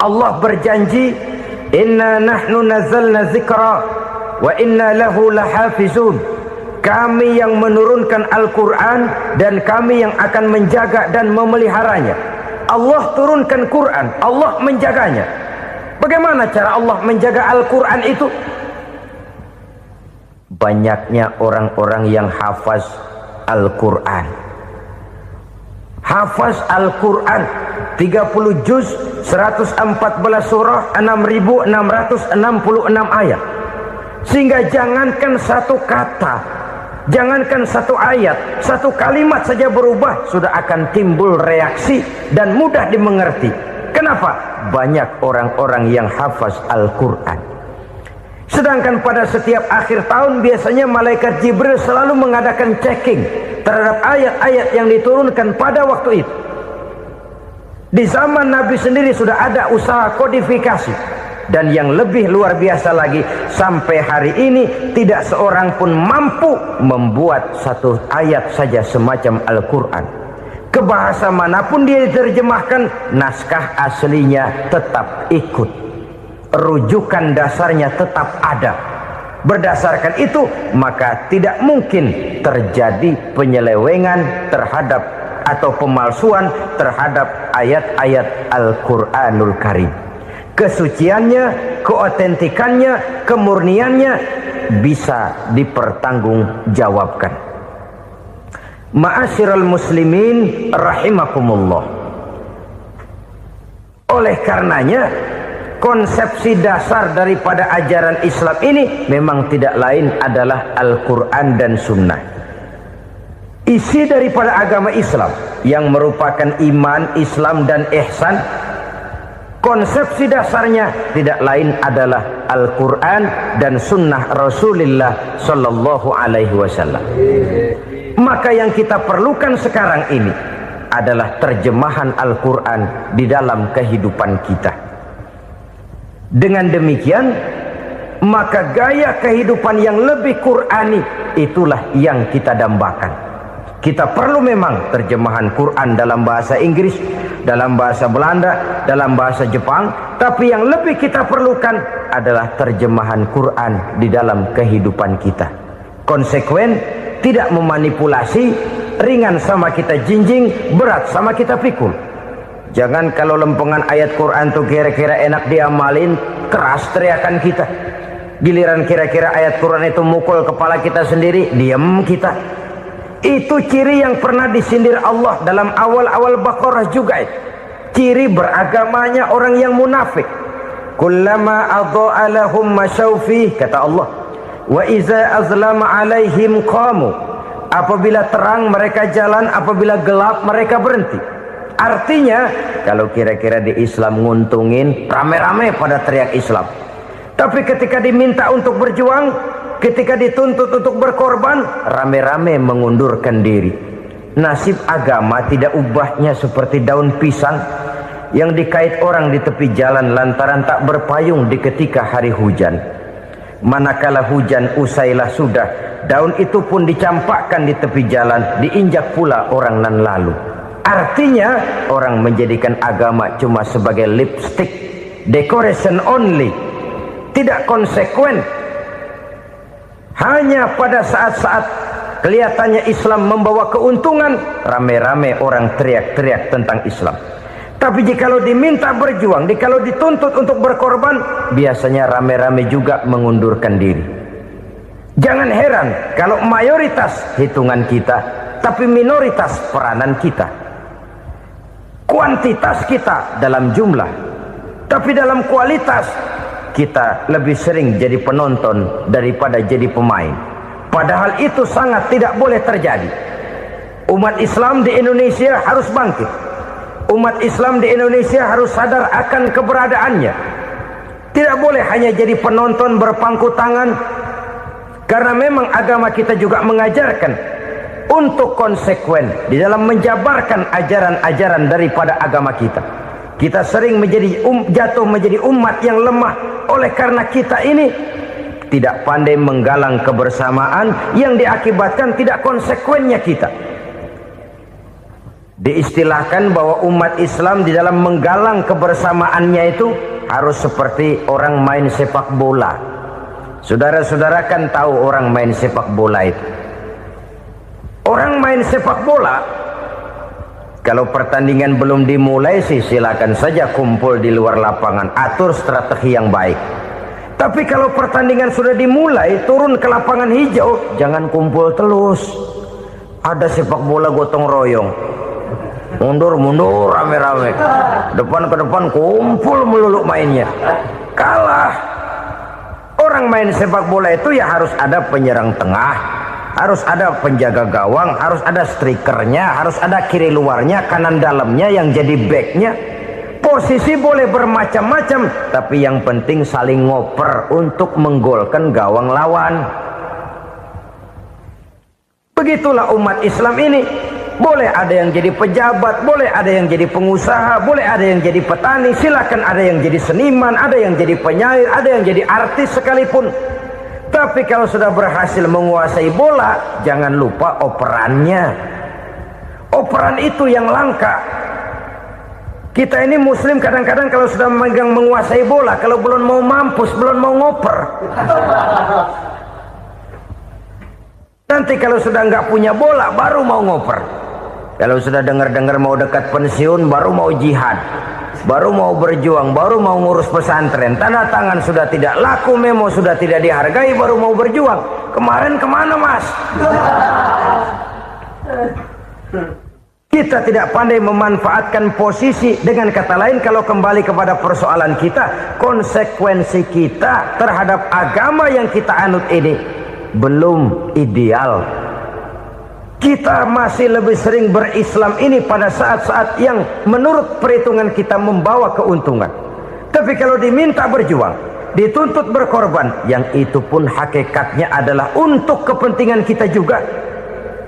Allah berjanji, inna nahnu nazzalna dzikra wa inna lahu lahafizun. Kami yang menurunkan Al-Quran dan kami yang akan menjaga dan memeliharanya. Allah turunkan Quran, Allah menjaganya. Bagaimana cara Allah menjaga Al-Quran itu? Banyaknya orang-orang yang hafaz Al-Quran. Hafaz Al-Quran 30 juz, 114 surah, 6.666 ayat. Sehingga jangankan satu kata, jangankan satu ayat, satu kalimat saja berubah, sudah akan timbul reaksi dan mudah dimengerti. Kenapa? Banyak orang-orang yang hafaz Al-Quran. Sedangkan pada setiap akhir tahun biasanya malaikat Jibril selalu mengadakan checking terhadap ayat-ayat yang diturunkan pada waktu itu. Di zaman Nabi sendiri sudah ada usaha kodifikasi. Dan yang lebih luar biasa lagi, sampai hari ini tidak seorang pun mampu membuat satu ayat saja semacam Al-Quran. Ke bahasa manapun dia diterjemahkan, naskah aslinya tetap ikut, rujukan dasarnya tetap ada. Berdasarkan itu, maka tidak mungkin terjadi penyelewengan terhadap atau pemalsuan terhadap ayat-ayat Al-Quranul Karim. Kesuciannya, keotentikannya, kemurniannya bisa dipertanggungjawabkan. Ma'asyiral muslimin rahimakumullah. Oleh karenanya, konsepsi dasar daripada ajaran Islam ini memang tidak lain adalah Al-Quran dan Sunnah. Isi daripada agama Islam yang merupakan iman, Islam dan ihsan, konsepsi dasarnya tidak lain adalah Al-Quran dan Sunnah Rasulullah Sallallahu Alaihi Wasallam. Maka yang kita perlukan sekarang ini adalah terjemahan Al-Quran di dalam kehidupan kita. Dengan demikian, maka gaya kehidupan yang lebih Qurani itulah yang kita dambakan. Kita perlu memang terjemahan Quran dalam bahasa Inggris, dalam bahasa Belanda, dalam bahasa Jepang, tapi yang lebih kita perlukan adalah terjemahan Quran di dalam kehidupan kita. Konsekuen, tidak memanipulasi, ringan sama kita jinjing, berat sama kita pikul. Jangan kalau lempengan ayat Quran tuh kira-kira enak diamalin, keras teriakan kita. Giliran kira-kira ayat Quran itu mukul kepala kita sendiri, diam kita. Itu ciri yang pernah disindir Allah dalam awal-awal Baqarah juga itu. Ciri beragamanya orang yang munafik. Kullama adha'a lahum masyawfih, kata Allah. Wa iza azlama alaihim qamu. Apabila terang mereka jalan, apabila gelap mereka berhenti. Artinya, kalau kira-kira di Islam nguntungin, rame-rame pada teriak Islam. Tapi ketika diminta untuk berjuang, ketika dituntut untuk berkorban, rame-rame mengundurkan diri. Nasib agama tidak ubahnya seperti daun pisang yang dikait orang di tepi jalan lantaran tak berpayung di ketika hari hujan. Manakala hujan usailah sudah, daun itu pun dicampakkan di tepi jalan, diinjak pula orang nan lalu. Artinya, orang menjadikan agama cuma sebagai lipstick, decoration only, tidak konsekuen. Hanya pada saat-saat kelihatannya Islam membawa keuntungan, rame-rame orang teriak-teriak tentang Islam. Tapi jikalau diminta berjuang, jikalau dituntut untuk berkorban, biasanya rame-rame juga mengundurkan diri. Jangan heran kalau mayoritas hitungan kita, tapi minoritas peranan kita. Kuantitas kita dalam jumlah, tapi dalam kualitas kita lebih sering jadi penonton daripada jadi pemain. Padahal itu sangat tidak boleh terjadi. Umat Islam di Indonesia harus bangkit. Umat Islam di Indonesia harus sadar akan keberadaannya. Tidak boleh hanya jadi penonton berpangku tangan. Karena memang agama kita juga mengajarkan untuk konsekuen di dalam menjabarkan ajaran-ajaran daripada agama kita. Kita sering jatuh menjadi umat yang lemah oleh karena kita ini tidak pandai menggalang kebersamaan yang diakibatkan tidak konsekuennya kita. Diistilahkan bahwa umat Islam di dalam menggalang kebersamaannya itu harus seperti orang main sepak bola. Saudara-saudara kan tahu orang main sepak bola itu. Orang main sepak bola, kalau pertandingan belum dimulai sih silakan saja kumpul di luar lapangan, atur strategi yang baik. Tapi kalau pertandingan sudah dimulai, turun ke lapangan hijau, jangan kumpul terus. Ada sepak bola gotong royong, mundur-mundur rame-rame, depan ke depan kumpul melulu mainnya. Kalah. Orang main sepak bola itu ya harus ada penyerang tengah, harus ada penjaga gawang, harus ada strikernya, harus ada kiri luarnya, kanan dalamnya yang jadi backnya. Posisi boleh bermacam-macam, tapi yang penting saling ngoper untuk menggolkan gawang lawan. Begitulah umat Islam ini. Boleh ada yang jadi pejabat, boleh ada yang jadi pengusaha, boleh ada yang jadi petani, silakan ada yang jadi seniman, ada yang jadi penyair, ada yang jadi artis sekalipun. Tapi kalau sudah berhasil menguasai bola, jangan lupa operannya. Operan itu yang langka. Kita ini muslim kadang-kadang kalau sudah memegang menguasai bola, kalau belum mau mampus, belum mau ngoper. Nanti kalau sudah nggak punya bola, baru mau ngoper. Kalau sudah dengar-dengar mau dekat pensiun, baru mau jihad, baru mau berjuang, baru mau ngurus pesantren. Tanda tangan sudah tidak laku, memo sudah tidak dihargai, baru mau berjuang. Kemarin kemana mas? Kita tidak pandai memanfaatkan posisi. Dengan kata lain, kalau kembali kepada persoalan kita, konsekuensi kita terhadap agama yang kita anut ini belum ideal. Kita masih lebih sering berislam ini pada saat-saat yang menurut perhitungan kita membawa keuntungan. Tapi kalau diminta berjuang, dituntut berkorban, yang itu pun hakikatnya adalah untuk kepentingan kita juga.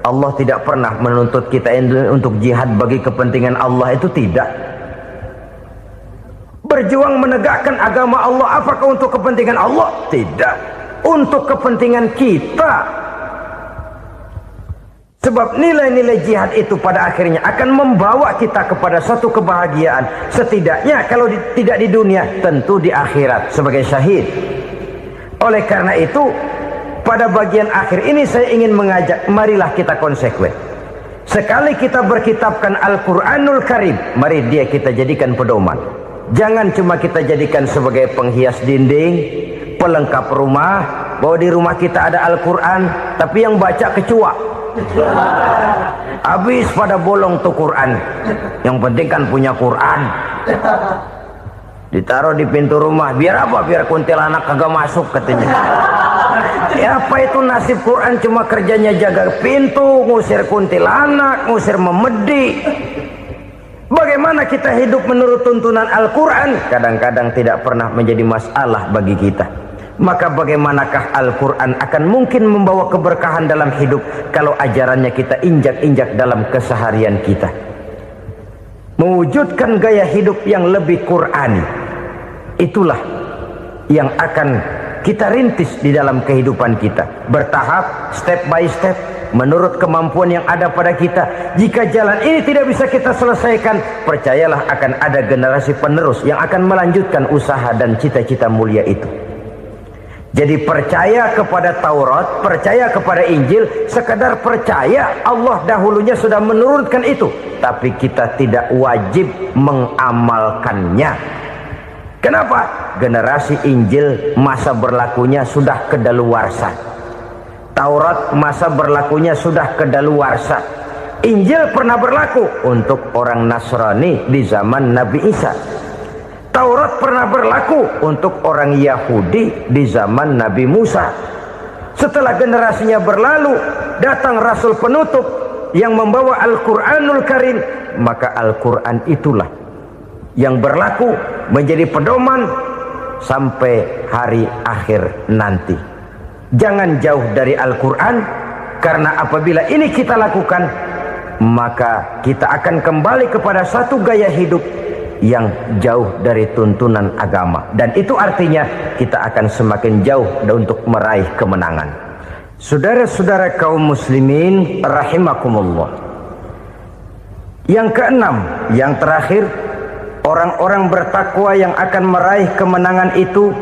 Allah tidak pernah menuntut kita untuk jihad bagi kepentingan Allah, itu tidak. Berjuang menegakkan agama Allah, apakah untuk kepentingan Allah? Tidak. Untuk kepentingan kita. Sebab nilai-nilai jihad itu pada akhirnya akan membawa kita kepada satu kebahagiaan. Setidaknya kalau tidak di dunia, tentu di akhirat sebagai syahid. Oleh karena itu, pada bagian akhir ini saya ingin mengajak, marilah kita konsekuen. Sekali kita berkitabkan Al-Quranul Karim, mari dia kita jadikan pedoman. Jangan cuma kita jadikan sebagai penghias dinding, pelengkap rumah, bahwa di rumah kita ada Al-Quran, tapi yang baca kecoa. Habis pada bolong tuh Quran. Yang penting kan punya Quran. Ditaruh di pintu rumah. Biar apa? Biar kuntilanak kagak masuk katanya. Ya apa itu nasib Quran, cuma kerjanya jaga pintu, ngusir kuntilanak, ngusir memedi. Bagaimana kita hidup menurut tuntunan Al-Quran? Kadang-kadang tidak pernah menjadi masalah bagi kita. Maka bagaimanakah Al-Quran akan mungkin membawa keberkahan dalam hidup kalau ajarannya kita injak-injak dalam keseharian kita? Mewujudkan gaya hidup yang lebih Qurani, itulah yang akan kita rintis di dalam kehidupan kita. Bertahap, step by step, menurut kemampuan yang ada pada kita. Jika jalan ini tidak bisa kita selesaikan, percayalah akan ada generasi penerus yang akan melanjutkan usaha dan cita-cita mulia itu. Jadi percaya kepada Taurat, percaya kepada Injil, sekadar percaya Allah dahulunya sudah menurunkan itu, tapi kita tidak wajib mengamalkannya. Kenapa? Generasi Injil masa berlakunya sudah kedaluarsa. Taurat masa berlakunya sudah kedaluarsa. Injil pernah berlaku untuk orang Nasrani di zaman Nabi Isa. Taurat pernah berlaku untuk orang Yahudi di zaman Nabi Musa. Setelah generasinya berlalu, datang Rasul penutup yang membawa Al-Quranul Karim. Maka Al-Quran itulah yang berlaku menjadi pedoman sampai hari akhir nanti. Jangan jauh dari Al-Quran, karena apabila ini kita lakukan, maka kita akan kembali kepada satu gaya hidup yang jauh dari tuntunan agama, dan itu artinya kita akan semakin jauh untuk meraih kemenangan. Saudara-saudara kaum muslimin rahimakumullah, Yang keenam, yang terakhir, orang-orang bertakwa yang akan meraih kemenangan itu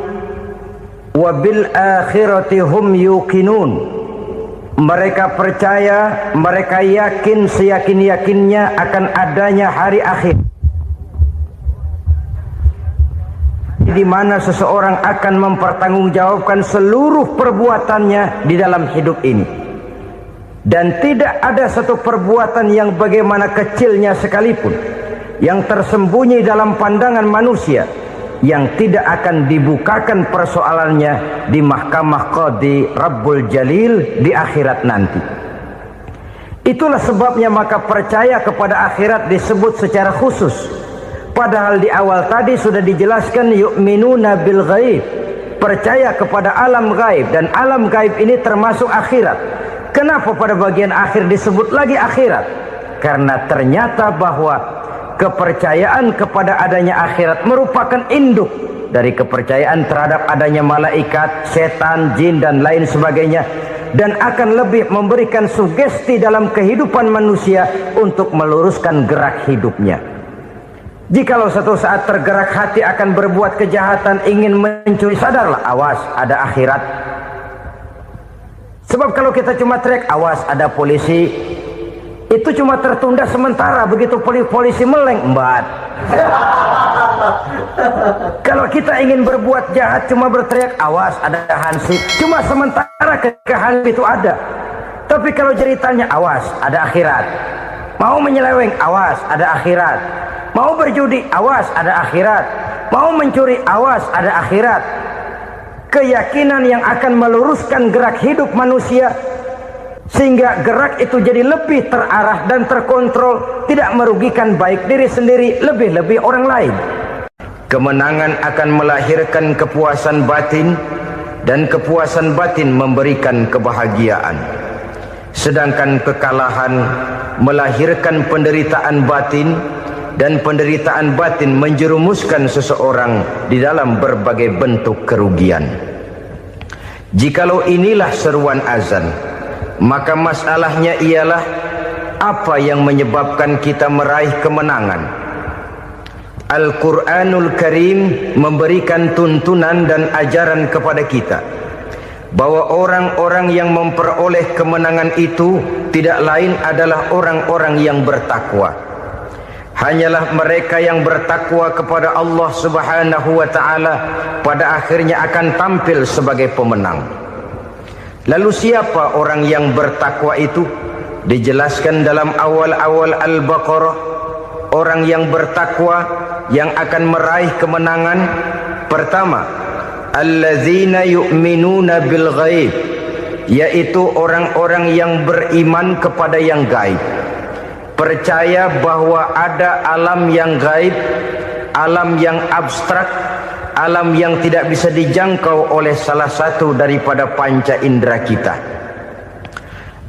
wabil akhirati hum yuqinun. Mereka percaya, mereka yakin seyakin-yakinnya akan adanya hari akhir, di mana seseorang akan mempertanggungjawabkan seluruh perbuatannya di dalam hidup ini. Dan tidak ada satu perbuatan yang bagaimana kecilnya sekalipun yang tersembunyi dalam pandangan manusia yang tidak akan dibukakan persoalannya di mahkamah qadi Rabbul Jalil di akhirat nanti. Itulah sebabnya maka percaya kepada akhirat disebut secara khusus. Padahal di awal tadi sudah dijelaskan yu'minuna bil ghaib, percaya kepada alam gaib, dan alam gaib ini termasuk akhirat. Kenapa pada bagian akhir disebut lagi akhirat? Karena ternyata bahwa kepercayaan kepada adanya akhirat merupakan induk dari kepercayaan terhadap adanya malaikat, setan, jin dan lain sebagainya, dan akan lebih memberikan sugesti dalam kehidupan manusia untuk meluruskan gerak hidupnya. Jikalau satu saat tergerak hati akan berbuat kejahatan, ingin mencuri, sadarlah, awas ada akhirat. Sebab kalau kita cuma teriak awas ada polisi, itu cuma tertunda sementara, begitu polisi meleng embat. Kalau kita ingin berbuat jahat cuma berteriak awas ada hansip, cuma sementara ketika hansip itu ada. Tapi kalau ceritanya awas ada akhirat, mau menyeleweng awas ada akhirat, mau berjudi awas ada akhirat, mau mencuri awas ada akhirat. Keyakinan yang akan meluruskan gerak hidup manusia sehingga gerak itu jadi lebih terarah dan terkontrol, tidak merugikan baik diri sendiri, lebih-lebih orang lain. Kemenangan akan melahirkan kepuasan batin, dan kepuasan batin memberikan kebahagiaan. Sedangkan kekalahan melahirkan penderitaan batin, dan penderitaan batin menjerumuskan seseorang di dalam berbagai bentuk kerugian. Jikalau inilah seruan azan, maka masalahnya ialah apa yang menyebabkan kita meraih kemenangan. Al-Quranul Karim memberikan tuntunan dan ajaran kepada kita bahwa orang-orang yang memperoleh kemenangan itu tidak lain adalah orang-orang yang bertakwa. Hanyalah mereka yang bertakwa kepada Allah Subhanahu wa ta'ala pada akhirnya akan tampil sebagai pemenang. Lalu siapa orang yang bertakwa itu? Dijelaskan dalam awal-awal Al-Baqarah, orang yang bertakwa yang akan meraih kemenangan. Pertama, allazina yu'minuna bil ghaib, yaitu orang-orang yang beriman kepada yang gaib. Percaya bahwa ada alam yang gaib, alam yang abstrak, alam yang tidak bisa dijangkau oleh salah satu daripada panca indera kita.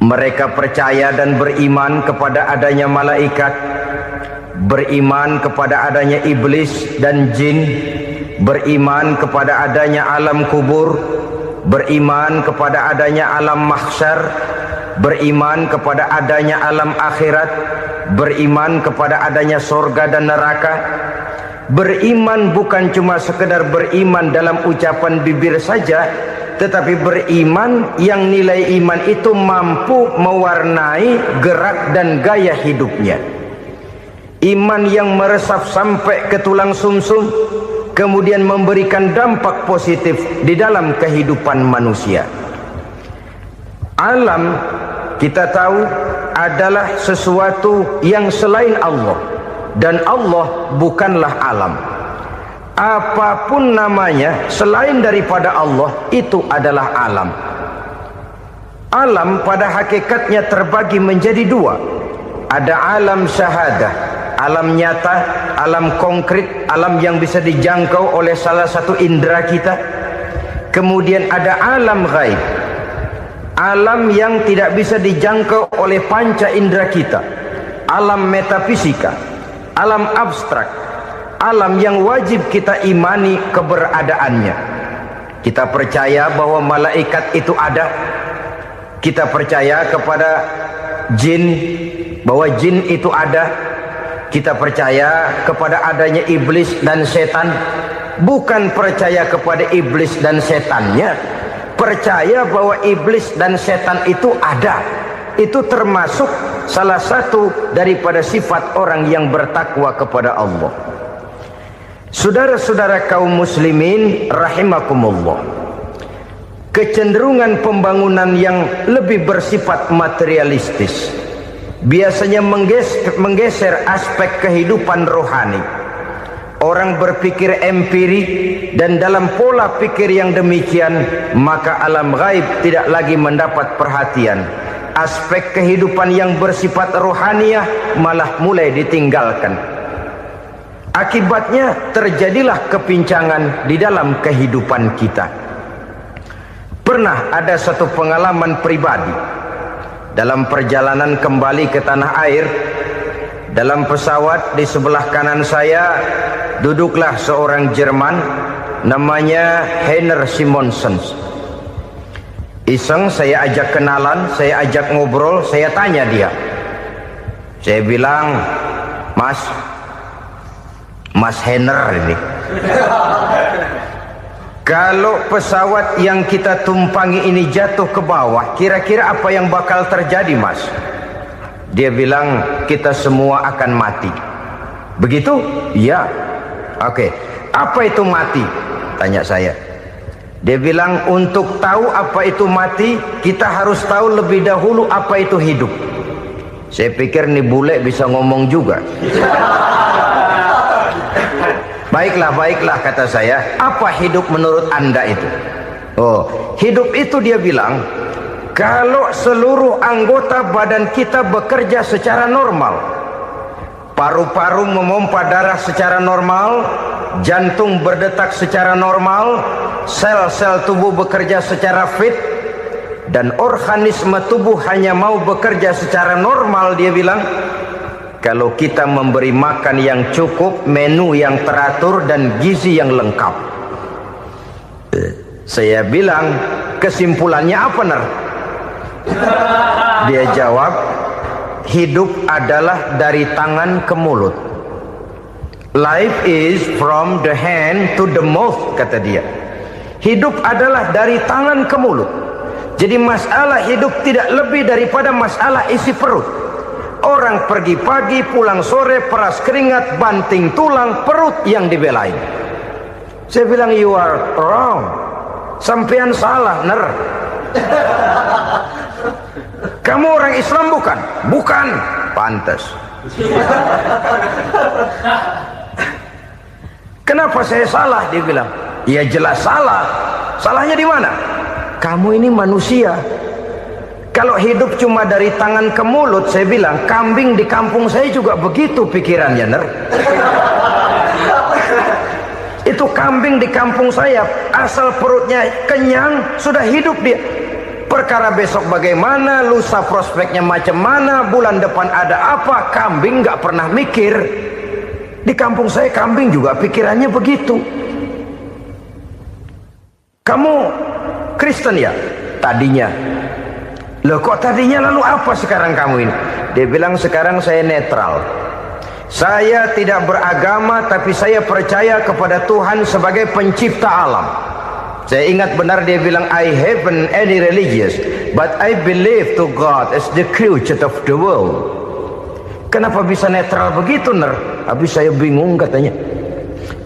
Mereka percaya dan beriman kepada adanya malaikat, beriman kepada adanya iblis dan jin, beriman kepada adanya alam kubur, beriman kepada adanya alam mahsyar, beriman kepada adanya alam akhirat, beriman kepada adanya sorga dan neraka. Beriman bukan cuma sekedar beriman dalam ucapan bibir saja, tetapi beriman yang nilai iman itu mampu mewarnai gerak dan gaya hidupnya. Iman yang meresap sampai ke tulang sumsum, kemudian memberikan dampak positif di dalam kehidupan manusia. Alam, kita tahu, adalah sesuatu yang selain Allah, dan Allah bukanlah alam. Apapun namanya selain daripada Allah itu adalah alam. Alam pada hakikatnya terbagi menjadi dua. Ada alam syahadah, alam nyata, alam konkret, alam yang bisa dijangkau oleh salah satu indera kita. Kemudian ada alam ghaib, alam yang tidak bisa dijangkau oleh panca indera kita, alam metafisika, alam abstrak, alam yang wajib kita imani keberadaannya. Kita percaya bahwa malaikat itu ada, kita percaya kepada jin, bahwa jin itu ada, Kita percaya kepada adanya iblis dan setan, bukan percaya kepada iblis dan setannya. Percaya bahwa iblis dan setan itu ada. Itu termasuk salah satu daripada sifat orang yang bertakwa kepada Allah. Saudara-saudara kaum muslimin rahimakumullah, kecenderungan pembangunan yang lebih bersifat materialistis biasanya menggeser aspek kehidupan rohani. Orang berpikir empirik, dan dalam pola pikir yang demikian maka alam gaib tidak lagi mendapat perhatian. Aspek kehidupan yang bersifat rohaniah malah mulai ditinggalkan. Akibatnya terjadilah kepincangan di dalam kehidupan kita. Pernah ada satu pengalaman pribadi. Dalam perjalanan kembali ke tanah air, dalam pesawat di sebelah kanan saya duduklah seorang Jerman namanya Heiner Simonsen. Iseng saya ajak kenalan, saya ajak ngobrol, saya tanya dia. Saya bilang, Mas Heiner ini, kalau pesawat yang kita tumpangi ini jatuh ke bawah, kira-kira apa yang bakal terjadi, Mas? Dia bilang, kita semua akan mati. Begitu? Iya. Oke. Apa itu mati? Tanya saya. Dia bilang, untuk tahu apa itu mati, kita harus tahu lebih dahulu apa itu hidup. Saya pikir nih bule bisa ngomong juga. Baiklah kata saya. Apa hidup menurut Anda itu? Oh, hidup itu dia bilang, kalau seluruh anggota badan kita bekerja secara normal, paru-paru memompa darah secara normal, jantung berdetak secara normal, sel-sel tubuh bekerja secara fit, dan organisme tubuh hanya mau bekerja secara normal, dia bilang, kalau kita memberi makan yang cukup, menu yang teratur, dan gizi yang lengkap. Saya bilang, kesimpulannya apa, Ner? Dia jawab, hidup adalah dari tangan ke mulut. Life is from the hand to the mouth, kata dia. Hidup adalah dari tangan ke mulut. Jadi masalah hidup tidak lebih daripada masalah isi perut. Orang pergi pagi, pulang sore, peras keringat, banting tulang, perut yang dibelain. Saya bilang, you are wrong. Sampean salah, Ner. Kamu orang Islam bukan? Bukan. Pantas. Kenapa saya salah? Dia bilang, ya jelas salah. Salahnya di mana? Kamu ini manusia. Kalau hidup cuma dari tangan ke mulut, saya bilang, kambing di kampung saya juga begitu pikirannya, Ner. Itu kambing di kampung saya, asal perutnya kenyang, sudah hidup dia. Perkara besok bagaimana, lusa prospeknya macam mana, bulan depan ada apa, kambing nggak pernah mikir. Di kampung saya kambing juga pikirannya begitu. Kamu Kristen ya? Tadinya. Loh kok tadinya, lalu apa sekarang kamu ini? Dia bilang, sekarang saya netral. Saya tidak beragama, tapi saya percaya kepada Tuhan sebagai pencipta alam. Saya ingat benar dia bilang, I haven't any religious, but I believe to God as the creator of the world. Kenapa bisa netral begitu, Ner? Habis saya bingung katanya.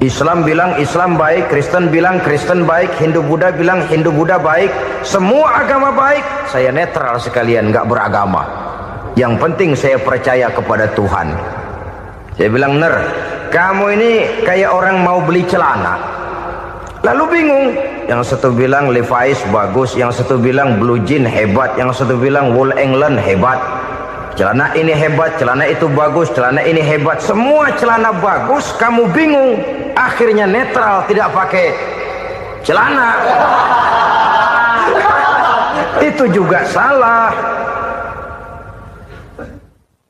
Islam bilang Islam baik, Kristen bilang Kristen baik, Hindu Buddha bilang Hindu Buddha baik, semua agama baik. Saya netral sekalian, nggak beragama. Yang penting saya percaya kepada Tuhan. Saya bilang, Ner, kamu ini kayak orang mau beli celana, lalu bingung. Yang satu bilang Levi's bagus, yang satu bilang Blue Jean hebat, yang satu bilang Wool England hebat. Celana ini hebat, celana itu bagus, celana ini hebat, semua celana bagus, kamu bingung. Akhirnya netral, tidak pakai celana. Itu juga salah.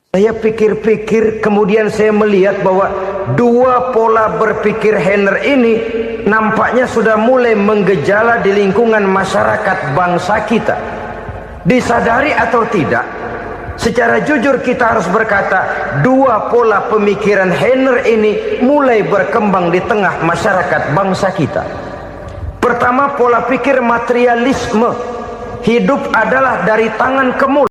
Saya pikir-pikir, kemudian saya melihat bahwa dua pola berpikir Heiner ini nampaknya sudah mulai menggejala di lingkungan masyarakat bangsa kita. Disadari atau tidak, Secara jujur kita harus berkata, dua pola pemikiran Henner ini mulai berkembang di tengah masyarakat bangsa kita. Pertama, pola pikir materialisme. Hidup adalah dari tangan ke mulut.